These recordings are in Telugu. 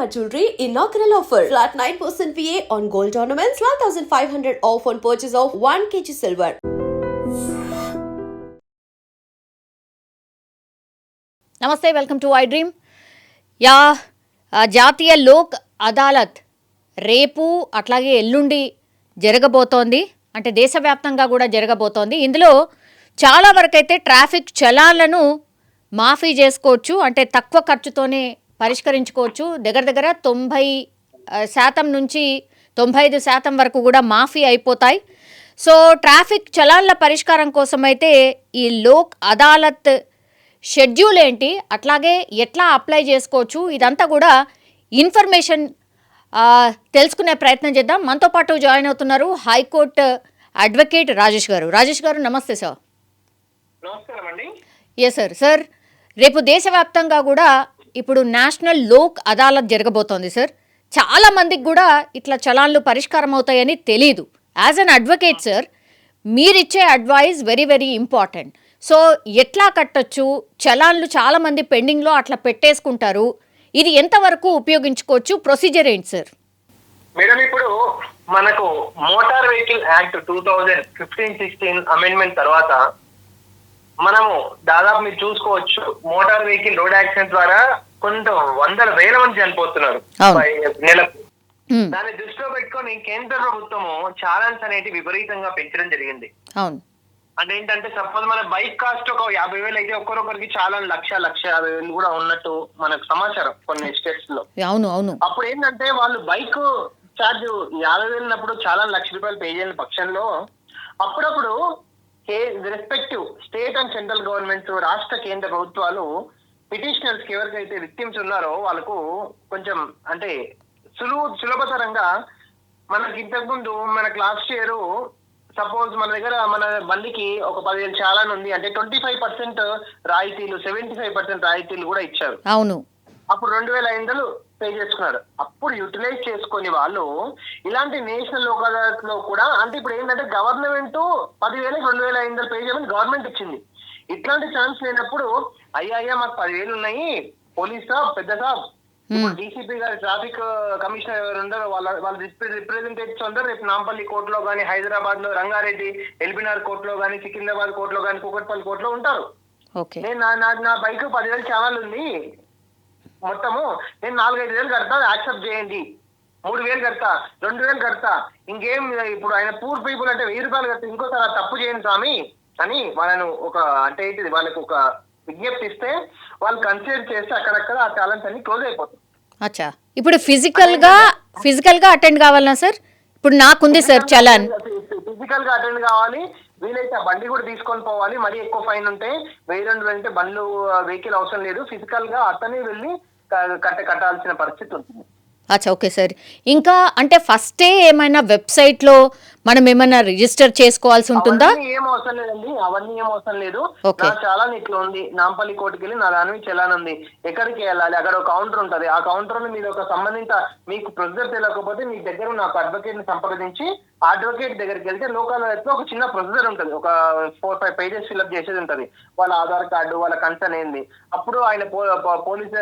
Shalimar Jewelry inaugural offer. Flat 9% VA on gold ornaments, 12,500 off on purchase of 1 kg silver. నమస్తే, వెల్కమ్ టు ఐ డ్రీమ్. జాతీయ లోక్ అదాలత్ రేపు అట్లాగే ఎల్లుండి జరగబోతోంది. అంటే దేశవ్యాప్తంగా కూడా జరగబోతోంది. ఇందులో చాలా వరకైతే ట్రాఫిక్ చలాలను మాఫీ చేసుకోవచ్చు, అంటే తక్కువ ఖర్చుతోనే పరిష్కరించుకోవచ్చు. దగ్గర 90% నుంచి 95% వరకు కూడా మాఫీ అయిపోతాయి. సో ట్రాఫిక్ చలాన్ల పరిష్కారం కోసమైతే ఈ లోక్ అదాలత్ షెడ్యూల్ ఏంటి, అట్లాగే ఎట్లా అప్లై చేసుకోవచ్చు, ఇదంతా కూడా ఇన్ఫర్మేషన్ తెలుసుకునే ప్రయత్నం చేద్దాం. మనతో పాటు జాయిన్ అవుతున్నారు హైకోర్టు అడ్వకేట్ రాజేష్ గారు. నమస్తే సార్. నమస్కారం అండి. ఎస్ సార్, రేపు దేశవ్యాప్తంగా కూడా ఇప్పుడు నేషనల్ లోక్ అదాలత్ జరగబోతోంది సార్. చాలా మందికి కూడా ఇట్లా చలాన్లు పరిష్కారం అవుతాయని తెలీదు. యాజ్ అన్ అడ్వకేట్ సార్, మీరిచ్చే advice very very important. So ఎట్లా కట్టచ్చు, చలాన్లు చాలామంది పెండింగ్లో అట్లా పెట్టేసుకుంటారు, ఇది ఎంతవరకు ఉపయోగించుకోవచ్చు, ప్రొసీజర్ ఏంటి సార్? మేడం, ఇప్పుడు మనకు మోటార్ వెహికల్ యాక్ట్ 2015-16 అమెండ్మెంట్ తర్వాత మనము దాదాపు మీరు చూసుకోవచ్చు, మోటార్ వెహికల్ రోడ్ యాక్సిడెంట్ ద్వారా కొంత వందల వేల మంది చనిపోతున్నారు నెలకు. దాన్ని దృష్టిలో పెట్టుకొని కేంద్ర ప్రభుత్వము ఛాలెంజ్ అనేది విపరీతంగా పెంచడం జరిగింది. అంటే ఏంటంటే, సపోజ్ మన బైక్ కాస్ట్ ఒక 50,000 అయితే ఒక్కొక్కరికి చాలా 1,50,000 కూడా ఉన్నట్టు మనకు సమాచారం కొన్ని స్టేట్స్ లో. అప్పుడు ఏంటంటే వాళ్ళు బైక్ ఛార్జ్ 50,000 చాలా ₹1,00,000 పే చేయని పక్షంలో అప్పుడప్పుడు respective state and central government, రాష్ట్ర కేంద్ర ప్రభుత్వాలు పిటిషనర్స్ కి ఎవరికైతే విక్టిమ్స్ ఉన్నారో వాళ్ళకు కొంచెం అంటే సులభతరంగా, మనకి ఇంతకుముందు మనకు లాస్ట్ ఇయర్ సపోజ్ మన దగ్గర మన బండికి ఒక 10,000 చాలాన్ ఉంది అంటే 25% రాయితీలు, 75% రాయితీలు కూడా ఇచ్చారు. అవును. అప్పుడు 2,500 పే చేసుకున్నారు. అప్పుడు యూటిలైజ్ చేసుకుని వాళ్ళు ఇలాంటి నేషనల్ లోక్ అదాలత్ లో కూడా, అంటే ఇప్పుడు ఏంటంటే గవర్నమెంట్ 10,000 2,500 పే చేయమని గవర్నమెంట్ ఇచ్చింది. ఇట్లాంటి ఛాన్స్ లేనప్పుడు అయ్యా మాకు 10,000 ఉన్నాయి, పోలీస్ సాబ్, పెద్ద సాబ్, ఇప్పుడు డీసీపీ గారి ట్రాఫిక్ కమిషనర్ ఎవరు ఉండరు, వాళ్ళ రిప్రజెంటేటివ్స్ అందరూ రేపు నాంపల్లి కోర్టులో కానీ, హైదరాబాద్ లో రంగారెడ్డి ఎల్బినార్ కోర్టులో కానీ, సికింద్రాబాద్ కోర్టులో కానీ, కూకట్పల్లి కోర్టులో ఉంటారు. నేను నా బైక్ 10,000 ఛానల్ ఉంది, మొత్తము నేను 4-5,000 కడతా, యాక్సెప్ట్ చేయండి, 3,000 కడతా, 2,000 కడతా, ఇంకేం ఇప్పుడు ఆయన పూర్ పీపుల్ అంటే 1,000 రూపాయలు కడతా, ఇంకోసారి తప్పు చేయండి స్వామి అని వాళ్ళను ఒక అంటే ఏంటిది వాళ్ళకి ఒక విజ్ఞప్తి ఇస్తే వాళ్ళు కన్సిడర్ చేస్తే అక్కడక్కడ ఆ ఛాలెంజ్ అన్ని క్లోజ్ అయిపోతుంది. అచ్చా, ఇప్పుడు ఫిజికల్ గా అటెండ్ కావాలా సార్? ఇప్పుడు నాకుంది సార్ చలాన్, ఫిజికల్ గా అటెండ్ కావాలి, వీలైతే ఆ బండి కూడా తీసుకొని పోవాలి. మరీ ఎక్కువ ఫైన్ ఉంటే 1,200 అంటే బండ్లు వెహికల్ అవసరం లేదు, ఫిజికల్ గా అతనే వెళ్ళి కట్టాల్సిన పరిస్థితి ఉంటుంది. అచ్చా, ఓకే సార్. ఇంకా అంటే ఫస్టే ఏమైనా వెబ్సైట్ లో మనం ఏమైనా రిజిస్టర్ చేసుకోవాల్సి ఉంటుందా? ఏం అవసరం లేదండి, అవన్నీ ఏం అవసరం లేదు. నా చలాన్ ఇట్లా ఉంది, నాంపల్లి కోర్టుకి వెళ్ళి నా దాని మీద చలాన్ ఉంది, ఎక్కడికి వెళ్ళాలి, అక్కడ ఒక కౌంటర్ ఉంటది, ఆ కౌంటర్ మీద ఒక సంబంధిత మీకు ప్రొసీజర్ తెలియకపోతే మీ దగ్గర నాకు అడ్వకేట్ ని సంప్రదించి అడ్వకేట్ దగ్గరికి వెళ్తే లోకల్ లో ఒక చిన్న ప్రొసీజర్ ఉంటది, ఒక 4-5 పేజెస్ ఫిల్అప్ చేసేది ఉంటది, వాళ్ళ ఆధార్ కార్డు, వాళ్ళ కన్సర్న్ ఏంది. అప్పుడు ఆయన పోలీస్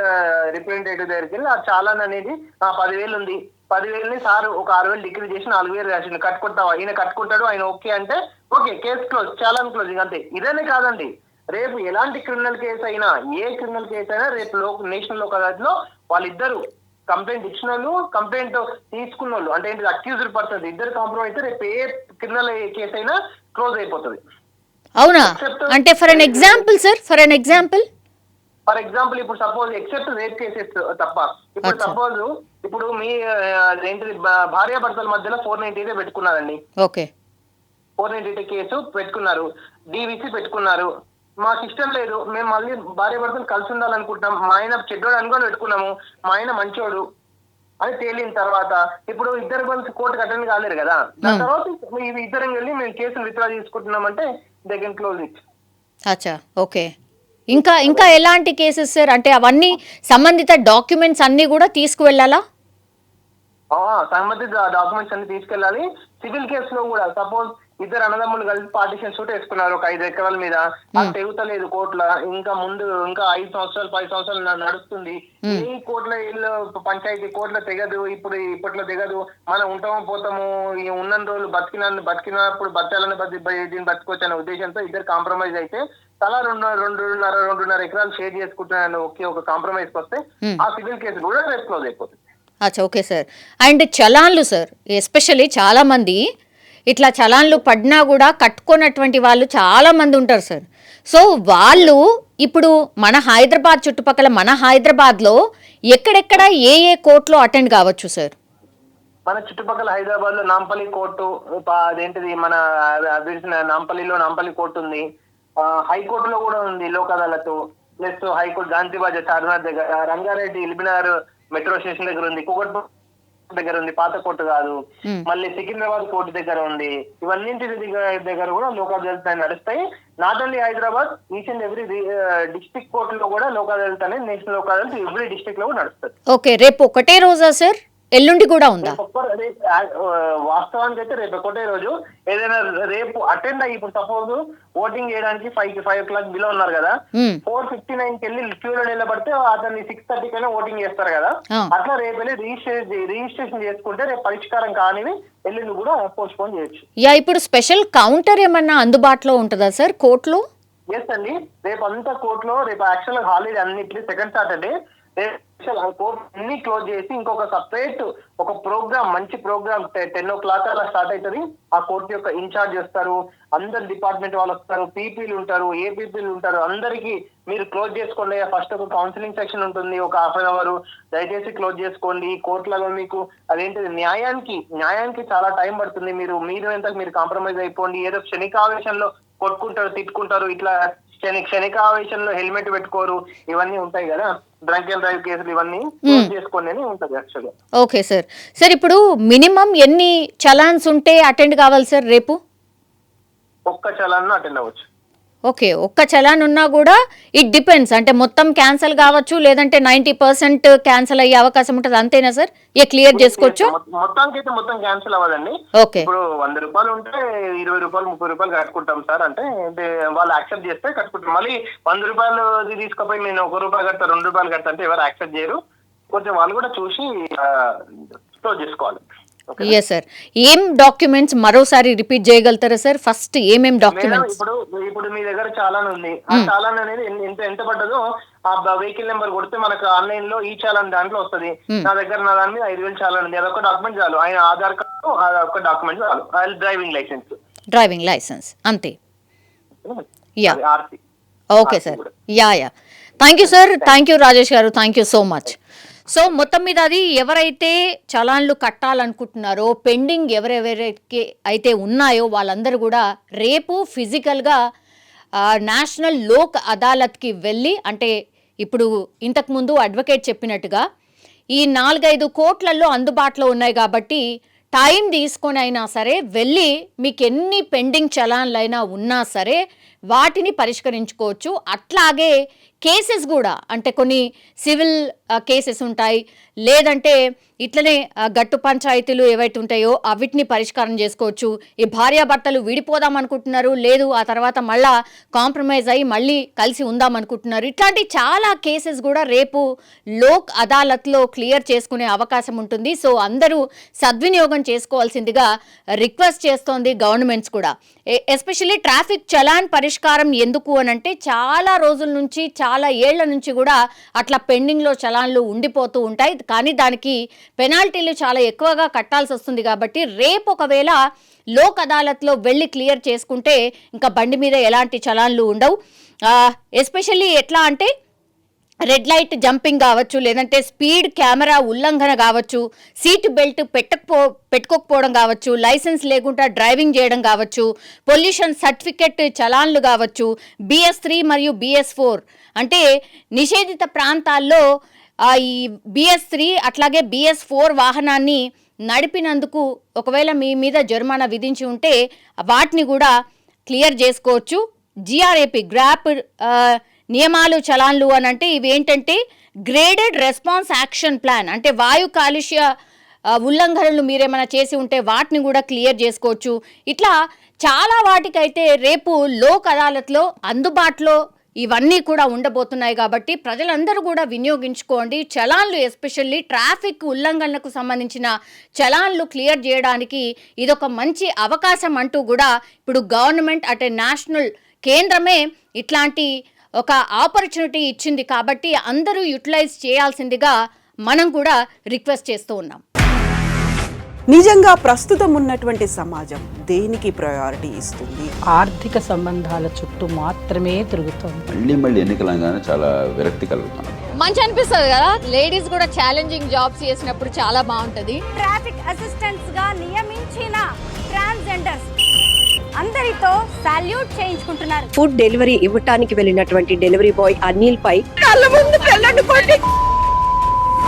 రిప్రజెంటేటివ్ దగ్గరికి వెళ్ళి ఆ చలాన్ అనేది 10,000 ఉంది, 10,000ని సార్ ఒక 6,000 డిగ్రీ చేసి 4,000 రాసిండు, కట్టుకుంటావా, ఈయన కట్టుకుంటాడు, ఆయన ఓకే అంటే okay, case close, challan closing, అంతే. ఇదేనే కాదండి, రేపు ఎలాంటి క్రిమినల్ కేసు అయినా, ఏ క్రిమినల్ కేసు అయినా రేపు నేషనల్ లోక్ అదాలత్ లో వాళ్ళిద్దరు కంప్లైంట్ ఇచ్చిన వాళ్ళు, కంప్లైంట్ తీసుకున్న వాళ్ళు, అంటే ఏంటి అక్యూజ్డ్ పర్సన్ ఇద్దరు కాంప్రమైజ్ అయితే రేపు ఏ క్రిమినల్ కేసు అయినా క్లోజ్ అయిపోతుంది. అవునా? అంటే for an example sir, for example ఇప్పుడు సపోజ్ ఎక్సెప్ట్ రేప్ కేసెస్ తప్ప, ఇప్పుడు సపోజ్ ఇప్పుడు మీ ఏంటిది భార్యాభర్తల మధ్యలో 498 పెట్టుకున్నారండి. ఓకే, 498 కేసు పెట్టుకున్నారు, డివిసి పెట్టుకున్నారు, మాకు ఇష్టం లేదు, మేము మళ్ళీ భార్యాభర్తలు కలిసి ఉండాలనుకుంటున్నాం, మా ఆయన చెడ్డోడు అనుకొని పెట్టుకున్నాము, మా ఆయన మంచోడు అని తేలిన తర్వాత ఇప్పుడు ఇద్దరు కలిసి కోర్టుకు అటెండ్ కాలేరు కదా, దాని తర్వాత ఇద్దరం వెళ్ళి మేము కేసును విత్డ్రా తీసుకుంటున్నామంటే దే కెన్ క్లోజ్ ఇట్. అచ్చా, ఓకే. ఇంకా ఎలాంటి కేసెస్ సార్? అంటే అవన్నీ సంబంధిత డాక్యుమెంట్స్ అన్ని కూడా తీసుకువెళ్ళాలా? సంబంధిత డాక్యుమెంట్స్ అన్ని తీసుకెళ్ళాలి. సివిల్ కేసులో కూడా సపోజ్ ఇద్దరు అన్నదమ్ములు కలిసి పార్టీషన్ సూట్ వేసుకున్నారు ఒక 5 ఎకరాల మీద. అది తెగుతలేదు కోట్ల, ఇంకా ముందు ఇంకా 5 సంవత్సరాలు 10 సంవత్సరాలు నడుస్తుంది. ఈ కోట్ల ఇల్లు పంచాయతీ కోట్ల తెగదు, ఇప్పట్లో తెగదు. మనం ఉంటామో పోతాము, ఉన్న రోజులు బతికినప్పుడు బతకాలని దీన్ని బతుకోవచ్చు అనే ఉద్దేశంతో ఇద్దరు కాంప్రమైజ్ అయితే తలా 2.5 ఎకరాలు షేర్ చేసుకుంటున్నాను. ఒక కాంప్రమైజ్ వస్తే ఆ సివిల్ కేసు కూడా రేపు క్లోజ్ అయిపోతుంది. అచ్చా, ఓకే సార్. అండ్ చలాన్లు సార్, ఎస్పెషల్లీ చాలామంది ఇట్లా చలాన్లు పడినా కూడా కట్టుకున్నటువంటి వాళ్ళు చాలామంది ఉంటారు సార్. సో వాళ్ళు ఇప్పుడు మన హైదరాబాద్ చుట్టుపక్కల మన హైదరాబాద్లో ఎక్కడెక్కడ ఏ కోర్టులో అటెండ్ కావచ్చు సార్? మన చుట్టుపక్కల హైదరాబాద్ లో నాంపల్లి కోర్టు, అదేంటిది మన నాంపల్లి కోర్టు ఉంది. హైకోర్టులో కూడా ఉంది లోక్ అదాలత్. ప్లస్ హైకోర్టు గాంధీ బజార్ చార్మినార్ దగ్గర, రంగారెడ్డి ఇల్బినార్ మెట్రో స్టేషన్ దగ్గర ఉంది, కుకట్ దగ్గర ఉంది, పాత కోర్టు కాదు. మళ్ళీ సికింద్రాబాద్ కోర్టు దగ్గర ఉంది. ఇవన్నింటి దగ్గర కూడా లోక్ అదాలత్ నడుస్తాయి. Not only Hyderabad, each and every district కోర్టులో కూడా లోక్ అదాలత్ అనేది national Lok Adalat every district లో కూడా నడుస్తుంది. ఓకే, రేపు ఒకటే రోజా సార్? ఎల్లుండి కూడా ఉందా? వాస్తవానికి అయితే రేపు ఒకటే రోజు. ఏదైనా రేపు అటెండ్ అయ్యి, ఇప్పుడు సపోజ్ ఓటింగ్ చేయడానికి 5 o'clock బిలో ఉన్నారు కదా, 4:59 వెళ్ళి క్యూలో నిలబడితే అతన్ని 6:30 కైనా ఓటింగ్ చేస్తారు కదా, అట్లా రేపు వెళ్ళి రిజిస్ట్రేషన్ చేసుకుంటే రేపు పరిష్కారం కానివి ఎల్లుండి కూడా పోస్ట్ పోన్ చేయొచ్చు. ఇప్పుడు స్పెషల్ కౌంటర్ ఏమన్నా అందుబాటులో ఉంటుందా సార్ కోర్టులో? ఎస్ అండి, రేపు అంతా కోర్టులో రేపు యాక్చువల్ హాలిడే అన్నిటి సెకండ్ సాటర్డే. కోర్టు అన్ని క్లోజ్ చేసి ఇంకొక సపరేట్ ఒక ప్రోగ్రామ్, మంచి ప్రోగ్రామ్ 10 o'clock అలా స్టార్ట్ అవుతుంది. ఆ కోర్టు యొక్క ఇన్ఛార్జ్ వస్తారు, అందరు డిపార్ట్మెంట్ వాళ్ళు వస్తారు, పీపీలు ఉంటారు, ఏపీపీలు ఉంటారు. అందరికి మీరు క్లోజ్ చేసుకోండి. ఫస్ట్ ఒక కౌన్సిలింగ్ సెక్షన్ ఉంటుంది, ఒక 1/2 hour. దయచేసి క్లోజ్ చేసుకోండి. కోర్టులలో మీకు అదేంటిది న్యాయానికి చాలా టైం పడుతుంది. మీరు ఎంత కాంప్రమైజ్ అయిపోండి. ఏదో క్షణికావేశంలో కొట్టుకుంటారు, తిట్టుకుంటారు, ఇట్లా క్షణికావేశంలో హెల్మెట్ పెట్టుకోరు, ఇవన్నీ ఉంటాయి కదా, డ్రంక్ అండ్ డ్రైవ్ కేసులు, ఇవన్నీ చేసుకోండి అని ఉంటుంది యాక్చువల్గా. Okay sir. సార్ ఇప్పుడు మినిమం ఎన్ని చలాన్స్ ఉంటే అటెండ్ కావాలి సార్ రేపు? ఒక్క చలాన్ అటెండ్ అవ్వచ్చు. ఓకే, ఒక్క చలాన్ ఉన్నా కూడా ఇట్ డిపెండ్స్, అంటే మొత్తం క్యాన్సిల్ కావచ్చు, లేదంటే 90% క్యాన్సిల్ అయ్యే అవకాశం ఉంటుంది, అంతేనా సార్? క్లియర్ చేసుకోవచ్చు? మొత్తం క్యాన్సిల్ అవ్వదండి. ఓకే, ఇప్పుడు 100 రూపాయలు ఉంటే 20 రూపాయలు 30 రూపాయలు కట్టుకుంటాం సార్ అంటే వాళ్ళు యాక్సెప్ట్ చేస్తే కట్టుకుంటాం. మళ్ళీ 100 రూపాయలు తీసుకుపోయి నేను 1 రూపాయి కడతా 2 రూపాయలు కడతా అంటే ఎవరు యాక్సెప్ట్ చేయరు. కొంచెం వాళ్ళు కూడా చూసి క్లోజ్ చేసుకోవాలి. Yes sir. ఏం డాక్యుమెంట్స్ మరోసారి రిపీట్ చేయగలుగుతారా సార్? ఫస్ట్ ఏమేం డాక్యుమెంట్స్? ఇప్పుడు మీ దగ్గర చాలాన్ ఉంది. ఆ చాలాన్ అనేది ఎంత పడ్డదో ఆ వెహికల్ నెంబర్ కొడితే మనకు ఆన్లైన్ లో ఈ చాలాన్ దాంట్లో వస్తుంది. నా దాని మీద 5,000 చాలాన్ ఉంది. అదొక డాక్యుమెంట్ చాలు. ఆయన ఆధార్ కార్డు అదొక డాక్యుమెంట్ చాలు. డ్రైవింగ్ లైసెన్స్ అంతే. Okay sir. Yeah thank you sir. Thank you Rajesh garu. Thank you so much. So మొత్తం మీద అది ఎవరైతే చలాన్లు కట్టాలనుకుంటున్నారో, పెండింగ్ ఎవరెవరైతే అయితే ఉన్నాయో వాళ్ళందరూ కూడా రేపు ఫిజికల్గా నేషనల్ లోక్ అదాలత్కి వెళ్ళి, అంటే ఇప్పుడు ఇంతకుముందు అడ్వకేట్ చెప్పినట్టుగా ఈ 4-5 కోట్లలో అందుబాటులో ఉన్నాయి కాబట్టి టైం తీసుకొని అయినా సరే వెళ్ళి మీకు ఎన్ని పెండింగ్ చలాన్లు అయినా ఉన్నా సరే వాటిని పరిష్కరించుకోవచ్చు. అట్లాగే కేసెస్ కూడా, అంటే కొన్ని సివిల్ కేసెస్ ఉంటాయి, లేదంటే ఇట్లనే గట్టు పంచాయతీలు ఏవైతే ఉంటాయో అవిటిని పరిష్కారం చేసుకోవచ్చు. ఈ భార్యాభర్తలు విడిపోదాం అనుకుంటున్నారు, లేదు ఆ తర్వాత మళ్ళా కాంప్రమైజ్ అయ్యి మళ్ళీ కలిసి ఉందాం అనుకుంటున్నారు, ఇట్లాంటి చాలా కేసెస్ కూడా రేపు లోక్ అదాలత్లో క్లియర్ చేసుకునే అవకాశం ఉంటుంది. సో అందరూ సద్వినియోగం చేసుకోవాల్సిందిగా రిక్వెస్ట్ చేస్తోంది గవర్నమెంట్స్ కూడా. ఎస్పెషల్లీ ట్రాఫిక్ చలాన్ పరిష్కారం ఎందుకు అనంటే చాలా రోజుల నుంచి, చాలా ఏళ్ల నుంచి కూడా అట్లా పెండింగ్లో చలాన్లు ఉండిపోతూ ఉంటాయి. కానీ దానికి పెనాల్టీలు చాలా ఎక్కువగా కట్టాల్సి వస్తుంది. కాబట్టి రేపు ఒకవేళ లోక్ అదాలత్లో వెళ్ళి క్లియర్ చేసుకుంటే ఇంకా బండి మీద ఎలాంటి చలాన్లు ఉండవు. ఎస్పెషల్లీ ఎట్లా అంటే రెడ్ లైట్ జంపింగ్ కావచ్చు, లేదంటే స్పీడ్ కెమెరా ఉల్లంఘన కావచ్చు, సీట్ బెల్ట్ పెట్టుకోకపోవడం కావచ్చు, లైసెన్స్ లేకుండా డ్రైవింగ్ చేయడం కావచ్చు, పొల్యూషన్ సర్టిఫికెట్ చలాన్లు కావచ్చు, BS3 మరియు BS4 అంటే నిషేధిత ప్రాంతాల్లో ఈ BS3 అట్లాగే BS4 వాహనాన్ని నడిపినందుకు ఒకవేళ మీ మీద జరిమానా విధించి ఉంటే వాటిని కూడా క్లియర్ చేసుకోవచ్చు. GRAP గ్రాప్ నియమాలు చలాన్లు అని అంటే ఇవి ఏంటంటే గ్రేడెడ్ రెస్పాన్స్ యాక్షన్ ప్లాన్, అంటే వాయు కాలుష్య ఉల్లంఘనలు మీరేమైనా చేసి ఉంటే వాటిని కూడా క్లియర్ చేసుకోవచ్చు. ఇట్లా చాలా వాటికైతే రేపు లోక్ అదాలత్లో అందుబాటులో ఇవన్నీ కూడా ఉండబోతున్నాయి. కాబట్టి ప్రజలందరూ కూడా వినియోగించుకోండి. చలాన్లు ఎస్పెషల్లీ ట్రాఫిక్ ఉల్లంఘనలకు సంబంధించిన చలాన్లు క్లియర్ చేయడానికి ఇదొక మంచి అవకాశం అంటూ కూడా ఇప్పుడు గవర్నమెంట్ అంటే నేషనల్ కేంద్రమే ఇట్లాంటి ఒక ఆపర్చునిటీ ఇచ్చింది. కాబట్టి అందరూ యూటిలైజ్ చేయాల్సిందిగా మనం కూడా రిక్వెస్ట్ చేస్తూ ఉన్నాం. నిజంగా ప్రస్తుతం ఉన్నటువంటి సమాజం దేనికి ప్రయారిటీ ఇస్తుంది? ఆర్థిక సంబంధాల చుట్టూ మాత్రమే తిరుగుతుంది. మళ్ళీ ఎన్నికలంగానే చాలా విరక్తి కలుగుతాను. మంచి అనిపిస్తుంది కదా, లేడీస్ కూడా ఛాలెంజింగ్ జాబ్స్ చేసినప్పుడు చాలా బాగుంటది. ట్రాఫిక్ అసిస్టెంట్స్ గా నియమించిన ట్రాన్స్జెండర్స్ అందరితో సాల్యూట్ చేయించుకుంటున్నారు. ఫుడ్ డెలివరీ ఇవ్వటానికి వెళ్ళినటువంటి డెలివరీ బాయ్ అనిల్ పై కళ్ళ ముందు పెళ్ళండి